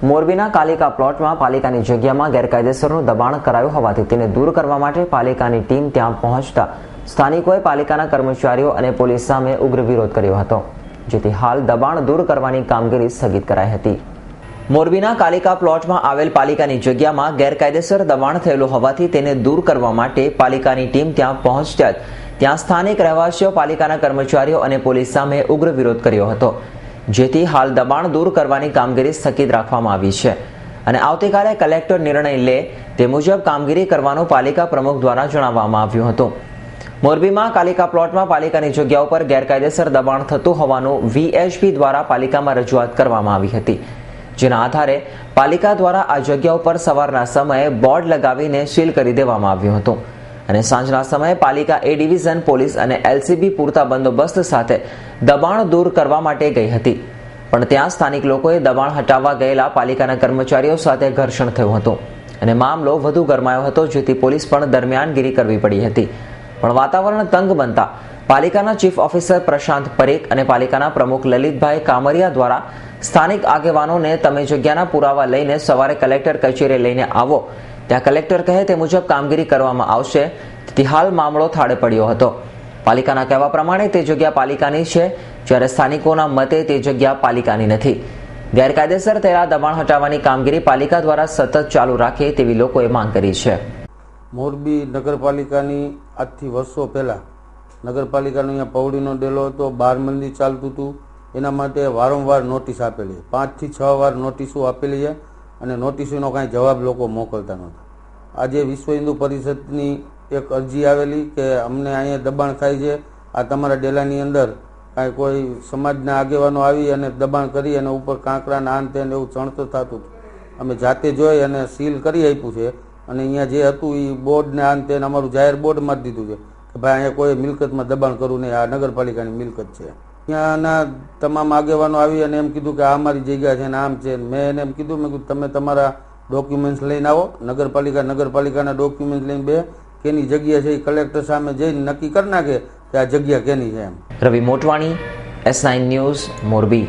મોરબીના કાલિકા પ્લોટમાં પાલિકાની જગ્યામાં ગેરકાયદેસરનું દબાણ કરાયું હોવાથી તેને દૂર કરવા માટે પાલિકાની ટીમ ત્યાં પહોંચતા સ્થાનિકોએ પાલિકાના કર્મચારીઓ અને પોલીસ સામે ઉગ્ર વિરોધ કર્યો હતો, જેથી હાલ દબાણ દૂર કરવાની કામગીરી સ્થગિત કરાઈ હતી। મોરબીના કાલિકા પ્લોટમાં આવેલ પાલિકાની જગ્યામાં ગેરકાયદેસર દબાણ થયેલું હોવાથી તેને દૂર કરવા માટે પાલિકાની ટીમ ત્યાં પહોંચતા ત્યાં સ્થાનિક રહેવાસીઓ પાલિકાના કર્મચારીઓ અને પોલીસ સામે ઉગ્ર વિરોધ કર્યો હતો, જેથી હાલ દબાણ દૂર કરવાની કામગીરી સ્થગિત રાખવામાં આવી છે અને આવતીકાલે કલેક્ટર નિર્ણય લે તે મુજબ કામગીરી કરવાનું પાલિકા પ્રમુખ દ્વારા જણાવવામાં આવ્યું હતું। મોરબીમાં કાલિકા પ્લોટમાં પાલિકાની જગ્યા ઉપર ગેરકાયદેસર દબાણ થતું હોવાનું VHP દ્વારા પાલિકામાં રજૂઆત કરવામાં આવી હતી, જેના આધારે પાલિકા દ્વારા આ જગ્યા ઉપર સવારના સમયે બોર્ડ લગાવીને સીલ કરી દેવામાં આવ્યું હતું અને સાંજના સમયે પાલિકા A ડિવિઝન પોલીસ અને LCB પૂરતા બંદોબસ્ત સાથે દબાણ દૂર કરવા માટે ગઈ હતી, પણ ત્યાં સ્થાનિક લોકોએ દબાણ હટાવવા ગયેલા પાલિકાના કર્મચારીઓ સાથે ઘર્ષણ થયું હતું અને મામલો વધુ ગરમાયો હતો, જેથી પોલીસ પણ દરમિયાનગીરી કરવી પડી હતી। પણ વાતાવરણ તંગ બનતા પાલિકાના ચીફ ઓફિસર પ્રશાંત પરેખ અને પાલિકાના પ્રમુખ લલિતભાઈ કામરિયા દ્વારા સ્થાનિક આગેવાનોને તમે જગ્યાના પુરાવા લઈને સવારે કલેક્ટર કચેરીએ લઈને આવો, ત્યાં કલેક્ટર કહે તે મુજબ કામગીરી કરવામાં આવશે, તેથી હાલ મામલો થાળે પડ્યો હતો। પાલિકાના કહેવા પ્રમાણે તે જગ્યા પાલિકાની છે, જ્યારે સ્થાનિકોના મતે તે જગ્યા પાલિકાની નથી। ગેરકાયદેસર થયેલા દબાણ હટાવવાની કામગીરી પાલિકા દ્વારા સતત ચાલુ રાખે તેવી લોકોએ માંગ કરી છે। મોરબી નગરપાલિકાની આજથી વર્ષો પહેલાં નગરપાલિકાનો અહીંયા પૌડીનો ડેલો હતો, 12 મંદી ચાલતું હતું, એના માટે વારંવાર નોટિસ આપેલી, 5 થી 6 વાર નોટિસો આપેલી છે અને નોટિસોનો કાંઈ જવાબ લોકો મોકલતા નહોતા। આજે વિશ્વ હિન્દુ પરિષદની એક અરજી આવેલી કે અમને અહીંયા દબાણ થાય છે, આ તમારા ડેલાની અંદર કાંઈ કોઈ સમાજના આગેવાનો આવી અને દબાણ કરી અને ઉપર કાંકરાના આંતે એવું ચણતર થતું હતું, અમે જાતે જોઈ અને સીલ કરી આપ્યું છે અને અહીંયા જે હતું એ બોર્ડને આંતે અમારું જાહેર બોર્ડ મારી દીધું છે કે ભાઈ અહીંયા કોઈ મિલકતમાં દબાણ કરવું નહીં, આ નગરપાલિકાની મિલકત છે। ત્યાંના તમામ આગેવાનો આવી અને એમ કીધું કે આ અમારી જગ્યા છે ને આમ છે, મેં એને એમ કીધું મેં કીધું તમે તમારા ડોક્યુમેન્ટ્સ લઈને આવો, નગરપાલિકાના ડોક્યુમેન્ટ્સ લઈને બે કેની જગ્યા છે એ કલેક્ટર સામે જઈને નક્કી કરી નાખે કે આ જગ્યા કેની છે એમ। રવિ મોટવાણી, S9 ન્યૂઝ, મોરબી।